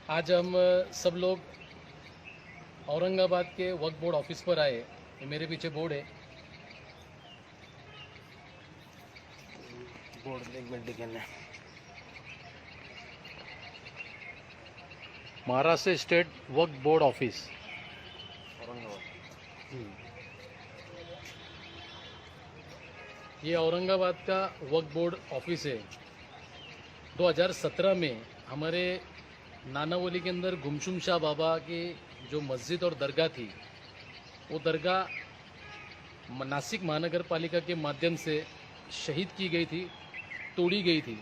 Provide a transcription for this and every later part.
आज हम सब लोग औरंगाबाद के वक्फ बोर्ड ऑफिस पर आए। ये मेरे पीछे बोर्ड है। बोर्ड एक मिनट दिखेंगे। महाराष्ट्र स्टेट वक्फ बोर्ड ऑफिस औरंगाबाद। ये औरंगाबाद का वक्फ बोर्ड ऑफिस है। 2017 में हमारे नानावली के अंदर गुमशुम शाह बाबा की जो मस्जिद और दरगाह थी, वो दरगाह नासिक महानगर पालिका के माध्यम से शहीद की गई थी, तोड़ी गई थी।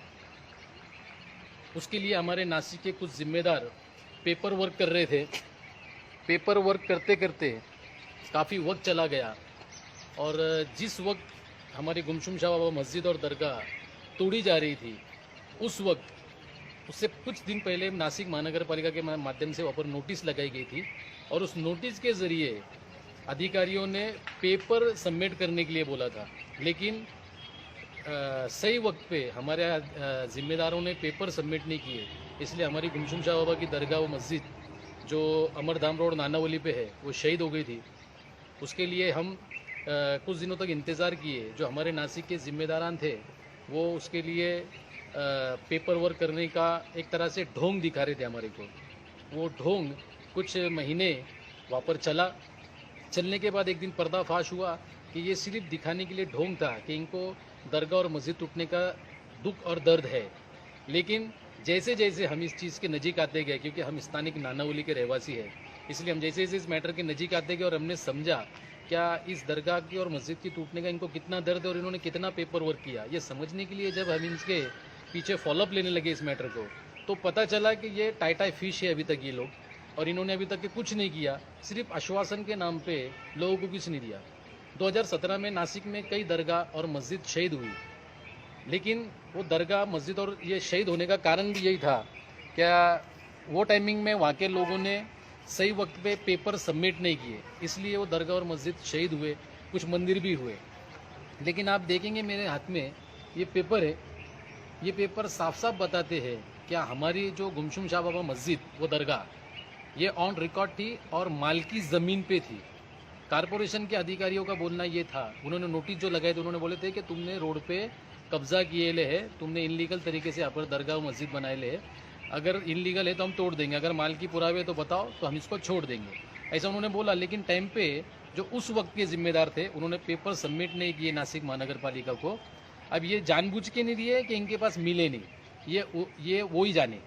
उसके लिए हमारे नासिक के कुछ जिम्मेदार पेपर वर्क कर रहे थे। पेपर वर्क करते करते काफ़ी वक्त चला गया और जिस वक्त हमारी गुमशुम शाह बाबा मस्जिद और दरगाह तोड़ी जा रही थी, उस वक्त उससे कुछ दिन पहले नासिक महानगर पालिका के माध्यम से वहाँ पर नोटिस लगाई गई थी और उस नोटिस के ज़रिए अधिकारियों ने पेपर सबमिट करने के लिए बोला था, लेकिन सही वक्त पे हमारे ज़िम्मेदारों ने पेपर सबमिट नहीं किए। इसलिए हमारी गुमशुम शाह बाबा की दरगाह व मस्जिद जो अमरधाम रोड नानावली पे है, वो शहीद हो गई थी। उसके लिए हम कुछ दिनों तक इंतज़ार किए। जो हमारे नासिक के ज़िम्मेदारान थे, वो उसके लिए पेपर वर्क करने का एक तरह से ढोंग दिखा रहे थे हमारे को। वो ढोंग कुछ महीने वहाँ पर चलने के बाद एक दिन पर्दाफाश हुआ कि ये सिर्फ दिखाने के लिए ढोंग था कि इनको दरगाह और मस्जिद टूटने का दुख और दर्द है। लेकिन जैसे जैसे हम इस चीज़ के नज़दीक आते गए, क्योंकि हम स्थानिक नानावली के रहवासी हैं, इसलिए हम जैसे जैसे इस मैटर के नज़दीक आते गए और हमने समझा क्या इस दरगाह की और मस्जिद की टूटने का इनको कितना दर्द है और इन्होंने कितना पेपर वर्क किया, ये समझने के लिए जब हम इनके पीछे फॉलोअप लेने लगे इस मैटर को, तो पता चला कि ये टाई फिश है अभी तक ये लोग, और इन्होंने अभी तक के कुछ नहीं किया। सिर्फ आश्वासन के नाम पे लोगों को कुछ नहीं दिया। 2017 में नासिक में कई दरगाह और मस्जिद शहीद हुई, लेकिन वो दरगाह मस्जिद और ये शहीद होने का कारण भी यही था क्या वो टाइमिंग में वहाँ के लोगों ने सही वक्त पे पेपर सबमिट नहीं किए, इसलिए वो दरगाह और मस्जिद शहीद हुए, कुछ मंदिर भी हुए। लेकिन आप देखेंगे मेरे हाथ में ये पेपर है, ये पेपर साफ साफ बताते हैं क्या हमारी जो गुमशुम शाह बाबा मस्जिद वो दरगाह ये ऑन रिकॉर्ड थी और मालकी ज़मीन पे थी। कारपोरेशन के अधिकारियों का बोलना ये था, उन्होंने नोटिस जो लगाए थे, उन्होंने बोले थे कि तुमने रोड पे कब्जा किए ले है, तुमने इनलीगल तरीके से यहाँ पर दरगाह मस्जिद बनाए ले है, अगर इनलीगल है तो हम तोड़ देंगे, अगर मालकी पुरावे तो बताओ तो हम इसको छोड़ देंगे, ऐसा उन्होंने बोला। लेकिन टाइम पे जो उस वक्त के जिम्मेदार थे, उन्होंने पेपर सबमिट नहीं किए नासिक महानगर पालिका को। अब ये जानबूझ के नहीं दिए कि इनके पास मिले नहीं, ये वो ही जाने।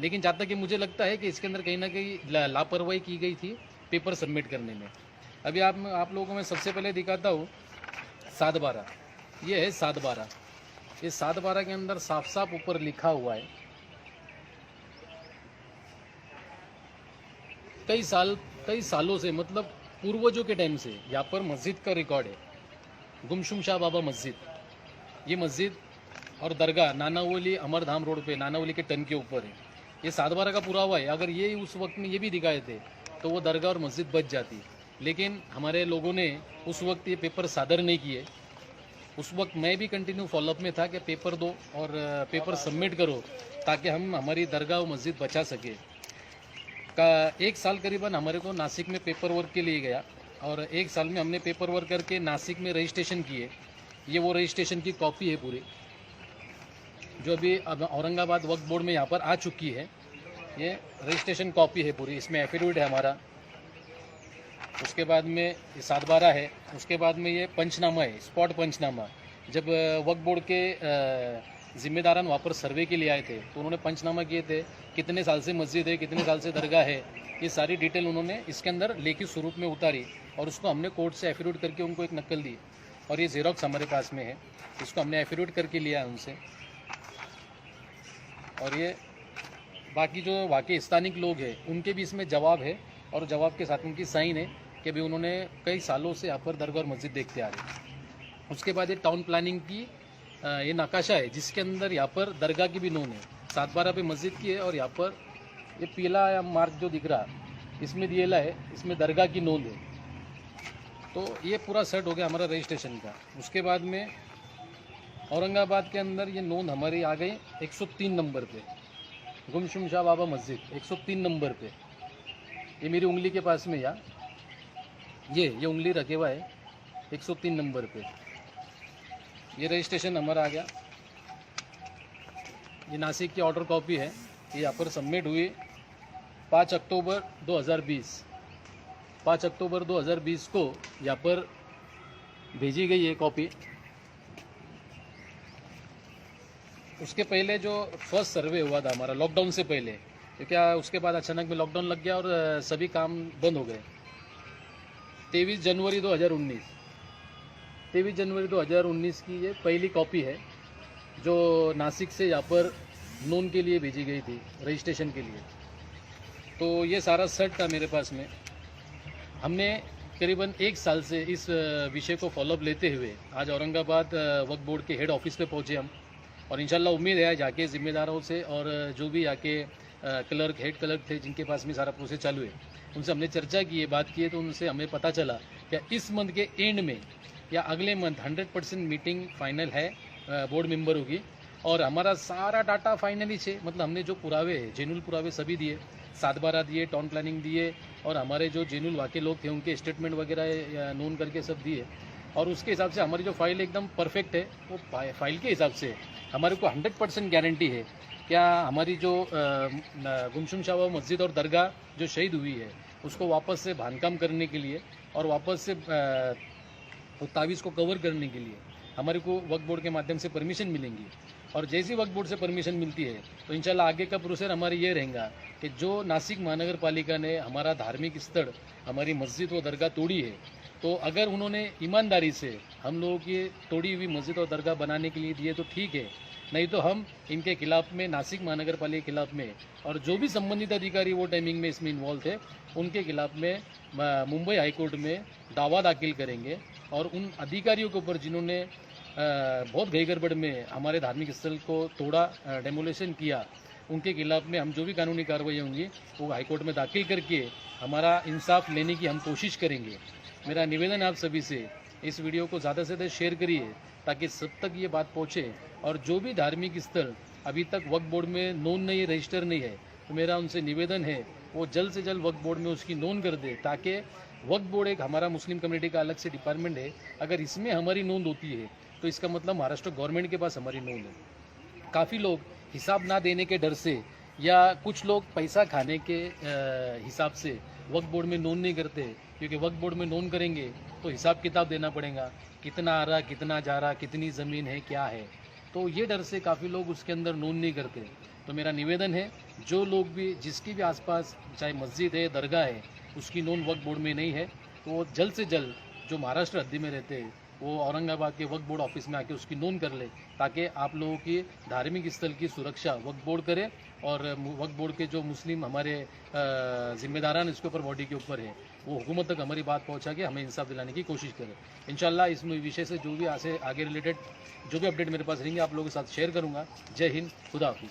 लेकिन जहाँ तक कि मुझे लगता है कि इसके अंदर कहीं ना कहीं लापरवाही की गई थी पेपर सबमिट करने में। अभी आप लोगों को मैं सबसे पहले दिखाता हूँ 7/12। ये है 7/12। ये 7/12 के अंदर साफ साफ ऊपर लिखा हुआ है, कई सालों से, मतलब पूर्वजों के टाइम से यहाँ पर मस्जिद का रिकॉर्ड है। गुमशुम शाह बाबा मस्जिद, ये मस्जिद और दरगाह नानावली अमरधाम रोड पे नानावली के टन के ऊपर है। ये 7/12 का पुरावा है। अगर ये उस वक्त में ये भी दिखाए थे तो वो दरगाह और मस्जिद बच जाती, लेकिन हमारे लोगों ने उस वक्त ये पेपर सादर नहीं किए। उस वक्त मैं भी कंटिन्यू फॉलोअप में था कि पेपर दो और पेपर सबमिट करो ताकि हम हमारी दरगाह और मस्जिद बचा सके। का 1 साल करीबन हमारे को नासिक में पेपर वर्क के लिए गया और 1 साल में हमने पेपर वर्क करके नासिक में रजिस्ट्रेशन किए। ये वो रजिस्ट्रेशन की कॉपी है पूरी, जो अभी अब औरंगाबाद वक्फ बोर्ड में यहाँ पर आ चुकी है। ये रजिस्ट्रेशन कॉपी है पूरी, इसमें एफिडेविट है हमारा। उसके बाद में ये 7/12 है। उसके बाद में ये पंचनामा है, स्पॉट पंचनामा। जब वक्फ बोर्ड के जिम्मेदारान वहाँ पर सर्वे के लिए आए थे तो उन्होंने पंचनामा किए थे, कितने साल से मस्जिद है, कितने साल से दरगाह है, ये सारी डिटेल उन्होंने इसके अंदर लिखित स्वरूप में उतारी और उसको हमने कोर्ट से एफिडेविट करके उनको एक नकल दी और ये जेरोक्स हमारे पास में है, इसको हमने एफिडेविट करके लिया है उनसे। और ये बाकी जो वहाँ के स्थानिक लोग हैं उनके भी इसमें जवाब है और जवाब के साथ उनकी साइन है कि अभी उन्होंने कई सालों से यहाँ पर दरगाह और मस्जिद देखते आ रहे हैं। उसके बाद ये टाउन प्लानिंग की ये नकाशा है जिसके अंदर यहाँ पर दरगाह की भी नोन है, 7/12 पे मस्जिद की है और यहाँ पर ये पीला या मार्क जो दिख रहा इसमें दिएला है, इसमें दरगाह की नोंद है। तो ये पूरा सेट हो गया हमारा रजिस्ट्रेशन का। उसके बाद में औरंगाबाद के अंदर ये नोंद हमारी आ गई 103 नंबर पे। गुमशुम शाह बाबा मस्जिद 103 नंबर पे। ये मेरी उंगली के पास में या ये उंगली रखे हुआ है 103 नंबर पे। ये रजिस्ट्रेशन नंबर आ गया। ये नासिक की ऑर्डर कॉपी है। ये यहाँ पर सबमिट हुई 5 अक्टूबर 2020। 5 अक्टूबर 2020 को यहाँ पर भेजी गई ये कॉपी। उसके पहले जो फर्स्ट सर्वे हुआ था हमारा लॉकडाउन से पहले, क्योंकि उसके बाद अचानक में लॉकडाउन लग गया और सभी काम बंद हो गए। 23 जनवरी 2019 की ये पहली कॉपी है जो नासिक से यहाँ पर नोन के लिए भेजी गई थी, रजिस्ट्रेशन के लिए। तो ये सारा सेट था मेरे पास में। हमने करीबन 1 साल से इस विषय को फॉलोअप लेते हुए आज औरंगाबाद वक्फ बोर्ड के हेड ऑफिस पे पहुँचे हम, और इंशाल्लाह उम्मीद है जाके ज़िम्मेदारों से और जो भी आके हेड क्लर्क थे जिनके पास में सारा प्रोसेस चालू है, उनसे हमने चर्चा की है, बात की है। तो उनसे हमें पता चला कि इस मंथ के एंड में या अगले मंथ 100% मीटिंग फाइनल है बोर्ड मेंबरों की, और हमारा सारा डाटा फाइनली है। मतलब हमने जो पुरावे जेनुअल पुरावे सभी दिए, 7/12 दिए, टाउन प्लानिंग दिए, और हमारे जो जेनुअल वाकई लोग थे उनके स्टेटमेंट वगैरह नोन करके सब दिए, और उसके हिसाब से हमारी जो फाइल एकदम परफेक्ट है। वो फाइल के हिसाब से हमारे को 100% गारंटी है क्या हमारी जो गुमशुम शाह बाबा मस्जिद और दरगाह जो शहीद हुई है उसको वापस से बांधकाम करने के लिए और वापस से तावीज़ को कवर करने के लिए हमारे को वक्फ बोर्ड के माध्यम से परमिशन मिलेंगी। और जैसी वक्फ बोर्ड से परमिशन मिलती है तो इंशाल्लाह आगे का प्रोसेस हमारी ये रहेगा कि जो नासिक महानगर पालिका ने हमारा धार्मिक स्थल हमारी मस्जिद व दरगाह तोड़ी है, तो अगर उन्होंने ईमानदारी से हम लोगों की तोड़ी हुई मस्जिद और दरगाह बनाने के लिए दिए तो ठीक है, नहीं तो हम इनके खिलाफ में नासिक महानगर पालिका के खिलाफ में और जो भी संबंधित अधिकारी वो टाइमिंग में इसमें इन्वॉल्व थे उनके खिलाफ में मुंबई हाईकोर्ट में दावा दाखिल करेंगे। और उन अधिकारियों के ऊपर जिन्होंने बहुत गई गड़बड़ में हमारे धार्मिक स्थल को तोड़ा, डेमोलेशन किया, उनके खिलाफ में हम जो भी कानूनी कार्रवाई होंगी वो हाईकोर्ट में दाखिल करके हमारा इंसाफ लेने की हम कोशिश करेंगे। मेरा निवेदन आप सभी से, इस वीडियो को ज़्यादा से ज़्यादा शेयर करिए ताकि सब तक ये बात पहुँचे, और जो भी धार्मिक स्थल अभी तक वक्फ बोर्ड में नोन नहीं, रजिस्टर नहीं है, तो मेरा उनसे निवेदन है वो जल्द से जल्द वक्फ बोर्ड में उसकी नोन कर दे, ताकि वक्फ बोर्ड एक हमारा मुस्लिम कम्युनिटी का अलग से डिपार्टमेंट है, अगर इसमें हमारी नोंद होती है तो इसका मतलब महाराष्ट्र गवर्नमेंट के पास हमारी नोंद है। काफ़ी लोग हिसाब ना देने के डर से या कुछ लोग पैसा खाने के हिसाब से वक्फ बोर्ड में नोन नहीं करते, क्योंकि वक्फ बोर्ड में नोन करेंगे तो हिसाब किताब देना पड़ेगा, कितना आ रहा, कितना जा रहा, कितनी ज़मीन है, क्या है, तो ये डर से काफ़ी लोग उसके अंदर नोन नहीं करते। तो मेरा निवेदन है जो लोग भी जिसकी भी आसपास चाहे मस्जिद है, दरगाह है, उसकी नोन वक्फ बोर्ड में नहीं है, तो वो जल्द से जल्द जो महाराष्ट्र हद्दी में रहते हैं वो औरंगाबाद के वक्फ बोर्ड ऑफिस में आके उसकी नोन कर ले, ताकि आप लोगों की धार्मिक स्थल की सुरक्षा वक्फ बोर्ड करे, और वक्फ बोर्ड के जो मुस्लिम हमारे जिम्मेदारान इसके ऊपर बॉडी के ऊपर है वो हुकूमत तक हमारी बात पहुंचा के हमें इंसाफ दिलाने की कोशिश करें। इंशाल्लाह इस विषय से जो भी आगे रिलेटेड जो भी अपडेट मेरे पास रहेंगे आप लोगों के साथ शेयर करूँगा। जय हिंद, खुदा हाफिज़।